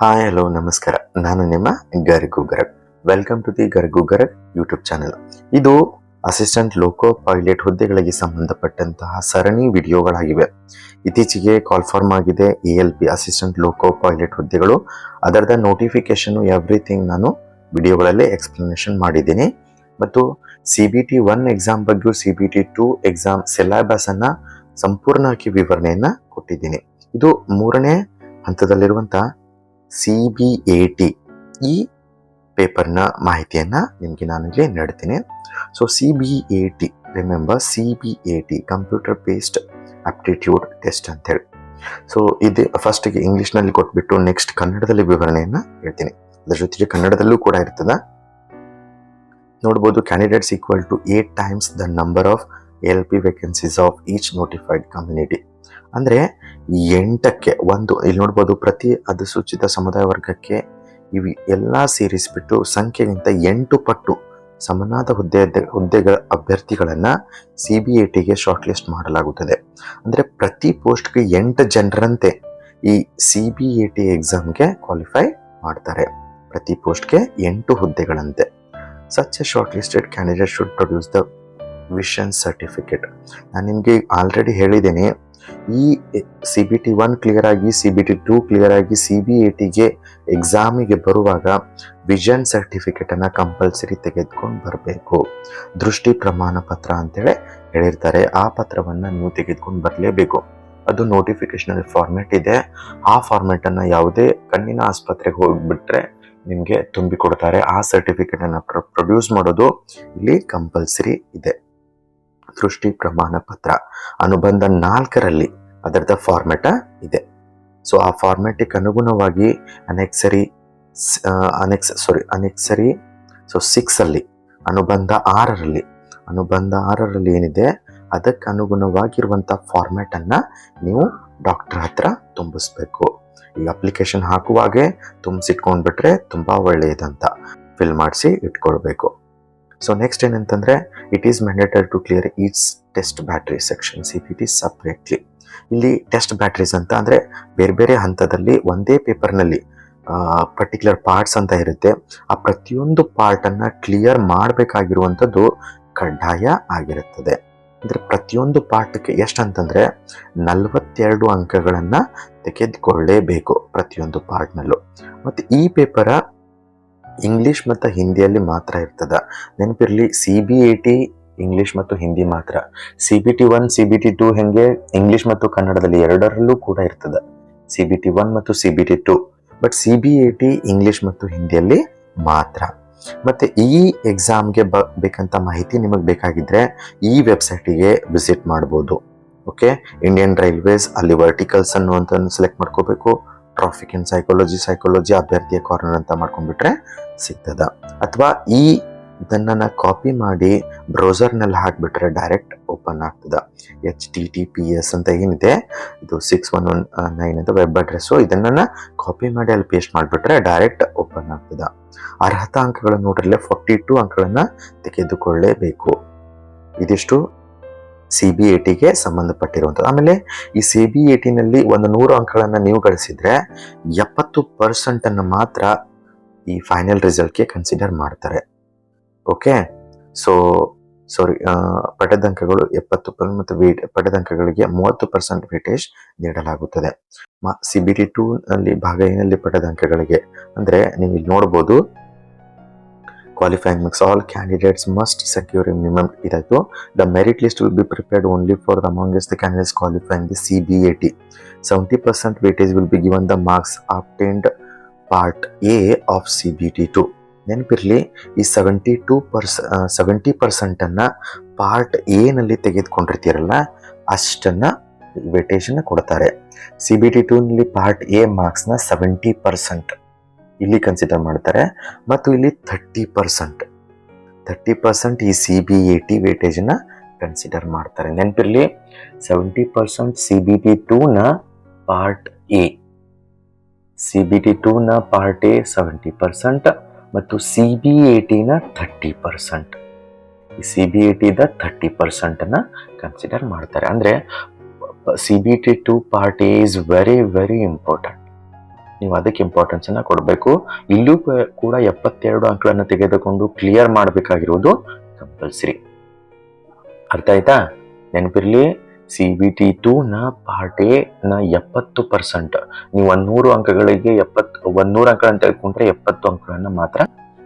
Hi hello ನಮಸ್ಕಾರ. ನಾನು ನಿಮ್ಮ ಗರ್ಗು ಗರಗ್. ವೆಲ್ಕಮ್ ಟು ದಿ ಗರ್ಗು ಗರಗ್ ಯೂಟ್ಯೂಬ್ ಚಾನೆಲ್. ಇದು ಅಸಿಸ್ಟೆಂಟ್ ಲೋಕೋ ಪೈಲಟ್ ಹುದ್ದೆಗಳಿಗೆ ಸಂಬಂಧಪಟ್ಟಂತಹ ಸರಣಿ ವಿಡಿಯೋಗಳಾಗಿವೆ. ಇತ್ತೀಚೆಗೆ ಕಾಲ್ಫಾರ್ಮ್ ಆಗಿದೆ ALP ಅಸಿಸ್ಟೆಂಟ್ ಲೋಕೋ ಪೈಲಟ್ ಹುದ್ದೆಗಳು. ಅದರದ ನೋಟಿಫಿಕೇಶನ್ ಎವ್ರಿಥಿಂಗ್ ನಾನು ವಿಡಿಯೋಗಳಲ್ಲಿ ಎಕ್ಸ್ಪ್ಲನೇಷನ್ ಮಾಡಿದ್ದೀನಿ. ಮತ್ತು CBT 1 ಎಕ್ಸಾಮ್ ಬಗ್ಗೆ CBT 2 ಎಕ್ಸಾಮ್ ಸಿಲೆಬಸ್ ಅನ್ನ ಸಂಪೂರ್ಣವಾಗಿ ವಿವರಣೆಯನ್ನ ಕೊಟ್ಟಿದ್ದೀನಿ. ಇದು ಮೂರನೇ ಹಂತದಲ್ಲಿರುವಂತಹ CBAT ಈ ಪೇಪರ್ನ ಮಾಹಿತಿಯನ್ನ ನಿಮಗೆ ನಾನಿಲ್ಲಿ ನೀಡ್ತೀನಿ. So CBAT, remember CBAT computer based aptitude test ಅಂತ ಹೇಳಿ. ಸೊ ಇದು ಫಸ್ಟಿಗೆ ಇಂಗ್ಲಿಷ್ನಲ್ಲಿ ಕೊಟ್ಬಿಟ್ಟು ನೆಕ್ಸ್ಟ್ ಕನ್ನಡದಲ್ಲಿ ವಿವರಣೆಯನ್ನ ಹೇಳ್ತೀನಿ. ಅದ್ರ ಜೊತೆಗೆ ಕನ್ನಡದಲ್ಲೂ ಕೂಡ ಇರ್ತದ. ನೋಡ್ಬೋದು, candidates equal to 8 times the number of ALP vacancies of each notified community. ಅಂದರೆ 8ಕ್ಕೆ 1, ಇಲ್ಲಿ ನೋಡ್ಬೋದು, ಪ್ರತಿ ಅಧಿಸೂಚಿತ ಸಮುದಾಯ ವರ್ಗಕ್ಕೆ ಇವು ಎಲ್ಲ ಸೇರಿಸ್ಬಿಟ್ಟು ಸಂಖ್ಯೆಗಿಂತ 8 ಪಟ್ಟು ಸಮನಾದ ಹುದ್ದೆಗಳ ಅಭ್ಯರ್ಥಿಗಳನ್ನು CBATಗೆ ಶಾರ್ಟ್ ಲಿಸ್ಟ್ ಮಾಡಲಾಗುತ್ತದೆ. ಅಂದರೆ ಪ್ರತಿ ಪೋಸ್ಟ್ಗೆ 8 ಜನರಂತೆ ಈ CBAT ಎಕ್ಸಾಮ್ಗೆ ಕ್ವಾಲಿಫೈ ಮಾಡ್ತಾರೆ. ಪ್ರತಿ ಪೋಸ್ಟ್ಗೆ 8 ಹುದ್ದೆಗಳಂತೆ. Such a short listed candidate should produce the vision certificate. ನಾನು ನಿಮಗೆ ಆಲ್ರೆಡಿ ಹೇಳಿದ್ದೇನೆ, ಈ CBT 1 ಕ್ಲಿಯರ್ ಆಗಿ CBT 2 ಕ್ಲಿಯರ್ ಆಗಿ CBATಗೆ ಎಕ್ಸಾಮಿಗೆ ಬರುವಾಗ ವಿಷನ್ ಸರ್ಟಿಫಿಕೇಟ್ ಅನ್ನ ಕಂಪಲ್ಸರಿ ತೆಗೆದುಕೊಂಡು ಬರಬೇಕು. ದೃಷ್ಟಿ ಪ್ರಮಾಣ ಪತ್ರ ಅಂತೇಳಿ ಹೇಳಿರ್ತಾರೆ. ಆ ಪತ್ರವನ್ನು ನೀವು ತೆಗೆದುಕೊಂಡು ಬರಲೇಬೇಕು. ಅದು ನೋಟಿಫಿಕೇಶನ್ ಫಾರ್ಮ್ಯಾಟ್ ಇದೆ. ಆ ಫಾರ್ಮ್ಯಾಟ್ ಅನ್ನ ಯಾವುದೇ ಕಣ್ಣಿನ ಆಸ್ಪತ್ರೆಗೆ ಹೋಗ್ಬಿಟ್ರೆ ನಿಮಗೆ ತುಂಬಿ ಕೊಡ್ತಾರೆ. ಆ ಸರ್ಟಿಫಿಕೇಟ್ ಅನ್ನ ಪ್ರೊಡ್ಯೂಸ್ ಮಾಡೋದು ಇಲ್ಲಿ ಕಂಪಲ್ಸರಿ ಇದೆ. ದೃಷ್ಟಿ ಪ್ರಮಾಣ ಪತ್ರ ಅನುಬಂಧ 4ರಲ್ಲಿ ಅದರದ ಫಾರ್ಮ್ಯಾಟ್ ಇದೆ. ಸೊ ಆ ಫಾರ್ಮ್ಯಾಟಿಗೆ ಅನುಗುಣವಾಗಿ ಅನೆಕ್ಸರಿ 6ಅಲ್ಲಿ ಅನುಬಂಧ 6ರಲ್ಲಿ ಏನಿದೆ ಅದಕ್ಕೆ ಅನುಗುಣವಾಗಿರುವಂಥ ಫಾರ್ಮ್ಯಾಟ್ ಅನ್ನ ನೀವು ಡಾಕ್ಟರ್ ಹತ್ರ ತುಂಬಿಸ್ಬೇಕು. ಈಗ ಅಪ್ಲಿಕೇಶನ್ ಹಾಕುವಾಗೆ ತುಂಬಿಸಿಟ್ಕೊಂಡ್ಬಿಟ್ರೆ ತುಂಬ ಒಳ್ಳೆಯದಂತ ಫಿಲ್ ಮಾಡಿಸಿ ಇಟ್ಕೊಳ್ಬೇಕು. ಸೊ ನೆಕ್ಸ್ಟ್ ಏನಂತಂದ್ರೆ, it is mandatory to clear each test battery section CBT separately. ಇಲ್ಲಿ ಟೆಸ್ಟ್ ಬ್ಯಾಟ್ರೀಸ್ ಅಂತ ಅಂದ್ರೆ ಬೇರೆ ಬೇರೆ ಹಂತದಲ್ಲಿ ಒಂದೇ ಪೇಪರ್ನಲ್ಲಿ ಪರ್ಟಿಕ್ಯುಲರ್ ಪಾರ್ಟ್ಸ್ ಅಂತ ಇರುತ್ತೆ. ಆ ಪ್ರತಿಯೊಂದು ಪಾರ್ಟ್ ಅನ್ನ ಕ್ಲಿಯರ್ ಮಾಡಬೇಕಾಗಿರುವಂಥದ್ದು ಕಡ್ಡಾಯ ಆಗಿರುತ್ತದೆ. ಅಂದ್ರೆ ಪ್ರತಿಯೊಂದು ಪಾಠಕ್ಕೆ ಎಷ್ಟಂತಂದ್ರೆ 42 ಅಂಕಗಳನ್ನ ತೆಗೆದುಕೊಳ್ಳೇಬೇಕು ಪ್ರತಿಯೊಂದು ಪಾರ್ಟ್ನಲ್ಲೂ. ಮತ್ತೆ ಈ ಪೇಪರ ಇಂಗ್ಲಿಷ್ ಮತ್ತು ಹಿಂದಿಯಲ್ಲಿ ಮಾತ್ರ ಇರ್ತದ. ನೆನಪಿರ್ಲಿ, CBAT ಇಂಗ್ಲಿಷ್ ಮತ್ತು ಹಿಂದಿ ಮಾತ್ರ. CBT 1 CBT 2 ಹೆಂಗೆ ಇಂಗ್ಲಿಷ್ ಮತ್ತು ಕನ್ನಡದಲ್ಲಿ ಎರಡರಲ್ಲೂ ಕೂಡ ಇರ್ತದ, CBT 1 ಮತ್ತು CBT 2. ಬಟ್ CBAT ಇಂಗ್ಲಿಷ್ ಮತ್ತು ಹಿಂದಿಯಲ್ಲಿ ಮಾತ್ರ. ಮತ್ತೆ ಈ ಎಕ್ಸಾಮ್ಗೆ ಬೇಕಂತ ಮಾಹಿತಿ ನಿಮಗೆ ಬೇಕಾಗಿದ್ರೆ ಈ ವೆಬ್ಸೈಟಿಗೆ ವಿಸಿಟ್ ಮಾಡ್ಬೋದು. ಓಕೆ, ಇಂಡಿಯನ್ ರೈಲ್ವೇಸ್, ಅಲ್ಲಿ ವರ್ಟಿಕಲ್ಸ್ ಅನ್ನುವಂತ ಸೆಲೆಕ್ಟ್ ಮಾಡ್ಕೋಬೇಕು. ಟ್ರಾಫಿಕ್ ಅಂಡ್ ಸೈಕಾಲಜಿ ಅಭ್ಯರ್ಥಿಯ ಕಾರ್ನರ್ ಅಂತ ಮಾಡ್ಕೊಂಡ್ಬಿಟ್ರೆ ಸಿಗ್ತದ. ಅಥವಾ ಇದನ್ನ ಕಾಪಿ ಮಾಡಿ ಬ್ರೌಸರ್ನಲ್ಲಿ ಹಾಕ್ಬಿಟ್ರೆ ಡೈರೆಕ್ಟ್ ಓಪನ್ ಆಗ್ತದ. HTTPS ಅಂತ ಏನಿದೆ, ಇದು 6119 ಅಂತ ವೆಬ್ ಅಡ್ರೆಸ್ಸು. ಇದನ್ನ ಕಾಪಿ ಮಾಡಿ ಅಲ್ಲಿ ಪೇಸ್ಟ್ ಮಾಡಿಬಿಟ್ರೆ ಡೈರೆಕ್ಟ್ ಓಪನ್ ಆಗ್ತದ. ಅರ್ಹತಾ ಅಂಕಗಳನ್ನು ನೋಡ್ರಲ್ಲೇ 42 ಅಂಕಗಳನ್ನ ತೆಗೆದುಕೊಳ್ಳೇಬೇಕು. ಇದಿಷ್ಟು CBATಗೆ ಸಂಬಂಧಪಟ್ಟಿರುವಂಥದ್ದು. ಆಮೇಲೆ ಈ CBATನಲ್ಲಿ 100 ಅಂಕಗಳನ್ನ ನೀವು ಗಳಿಸಿದ್ರೆ 70% ಅನ್ನು ಮಾತ್ರ ಈ ಫೈನಲ್ ರಿಸಲ್ಟ್ಗೆ ಕನ್ಸಿಡರ್ ಮಾಡ್ತಾರೆ. ಓಕೆ, ಸೊ ಪಡೆದ ಅಂಕಗಳು 70% ಮತ್ತು ಪಡೆದ ಅಂಕಗಳಿಗೆ 30% ವೇಟೇಜ್ ನೀಡಲಾಗುತ್ತದೆ. CBT 2 ನಲ್ಲಿ ಭಾಗ ಏನಲ್ಲಿ ಪಡೆದ ಅಂಕಗಳಿಗೆ ಅಂದ್ರೆ ನೀವು ಇಲ್ಲಿ ನೋಡ್ಬೋದು, qualifying marks, all candidates must secure a minimum. ಇದಾಯ್ತು. The merit list will be prepared only for the amongst the candidates qualifying the CBAT. 70% weightage will be given the marks obtained part A of CBT 2. ನೆನಪಿರ್ಲಿ, ಈ 70% ಅನ್ನ part A ನಲ್ಲಿ ತೆಗೆದುಕೊಂಡಿರ್ತೀರಲ್ಲ ಅಷ್ಟನ್ನ weightage ಅನ್ನ ಕೊಡ್ತಾರೆ. CBT 2 ನಲ್ಲಿ part A marks ನ 70% ಇಲ್ಲಿ consider ಮಾಡ್ತಾರೆ. ಮತ್ತು ಇಲ್ಲಿ 30% ಈ CBAT ವೇಟೇಜ್ ನ ಕನ್ಸಿಡರ್ ಮಾಡ್ತಾರೆ. ನೆನಪಿರ್ಲಿ, 70% CBT 2 ನ ಪಾರ್ಟ್ A, CBT 2 ನ ಪಾರ್ಟ್ A 70% ಮತ್ತು CBAT ನ 30%. ಈ CBAT ದ 30% ಅನ್ನ ಕನ್ಸಿಡರ್ ಮಾಡ್ತಾರೆ. ಅಂದ್ರೆ CBT 2 part A is very very important. ನೀವು ಅದಕ್ಕೆ ಇಂಪಾರ್ಟೆನ್ಸನ್ನು ಕೊಡಬೇಕು. ಇಲ್ಲೂ ಕೂಡ 72 ಅಂಕಗಳನ್ನು ತೆಗೆದುಕೊಂಡು ಕ್ಲಿಯರ್ ಮಾಡಬೇಕಾಗಿರುವುದು ಕಂಪಲ್ಸರಿ. ಅರ್ಥ ಆಯ್ತಾ? ನೆನಪಿರಲಿ, CBT2 ನ ಪಾರ್ಟ್ ಎ ನ 70%, ನೀವು 100 ಅಂಕಗಳಿಗೆ 100 ಅಂಕಗಳನ್ನು ತೆಗೆದುಕೊಂಡ್ರೆ 70 ಅಂಕಗಳನ್ನು ಮಾತ್ರ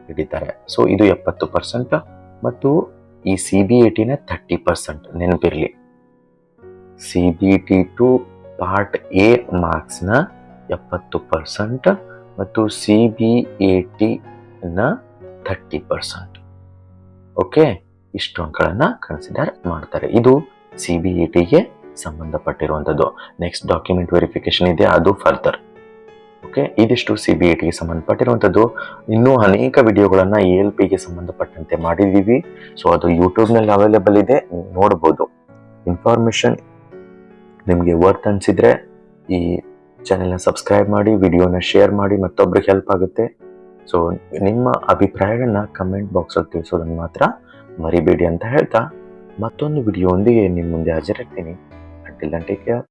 ಹಿಡಿತಾರೆ. ಸೊ ಇದು 70%. ಮತ್ತು ಈ CBAT ನ 30%. ನೆನಪಿರಲಿ, CBT2 ಪಾರ್ಟ್ ಎ ಮಾರ್ಕ್ಸ್ನ 70% ಮತ್ತು CBAT ನ 30%. ಓಕೆ, ಇಷ್ಟು ಅಂಕಗಳನ್ನು ಕನ್ಸಿಡರ್ ಮಾಡ್ತಾರೆ. ಇದು CBATಗೆ ಸಂಬಂಧಪಟ್ಟಿರುವಂಥದ್ದು. ನೆಕ್ಸ್ಟ್ ಡಾಕ್ಯುಮೆಂಟ್ ವೆರಿಫಿಕೇಶನ್ ಇದೆ, ಅದು ಫರ್ದರ್. ಓಕೆ, ಇದಿಷ್ಟು CBATಗೆ ಸಂಬಂಧಪಟ್ಟಿರುವಂಥದ್ದು. ಇನ್ನೂ ಅನೇಕ ವಿಡಿಯೋಗಳನ್ನು ALPಗೆ ಸಂಬಂಧಪಟ್ಟಂತೆ ಮಾಡಿದ್ದೀವಿ. ಸೊ ಅದು ಯೂಟ್ಯೂಬ್ನಲ್ಲಿ ಅವೈಲೇಬಲ್ ಇದೆ, ನೀವು ನೋಡ್ಬೋದು. ಇನ್ಫಾರ್ಮೇಷನ್ ನಿಮಗೆ ವರ್ತ್ ಅನಿಸಿದರೆ ಈ ಚಾನೆಲ್ನ ಸಬ್ಸ್ಕ್ರೈಬ್ ಮಾಡಿ, ವಿಡಿಯೋನ ಶೇರ್ ಮಾಡಿ, ಮತ್ತೊಬ್ರಿಗೆ ಹೆಲ್ಪ್ ಆಗುತ್ತೆ. ಸೊ ನಿಮ್ಮ ಅಭಿಪ್ರಾಯಗಳನ್ನ ಕಮೆಂಟ್ ಬಾಕ್ಸಲ್ಲಿ ತಿಳಿಸೋದನ್ನು ಮಾತ್ರ ಮರಿಬೇಡಿ ಅಂತ ಹೇಳ್ತಾ, ಮತ್ತೊಂದು ವಿಡಿಯೋ ಒಂದಿಗೆ ನಿಮ್ಮ ಮುಂದೆ ಹಾಜರಿರ್ತೀನಿ. Until then take care.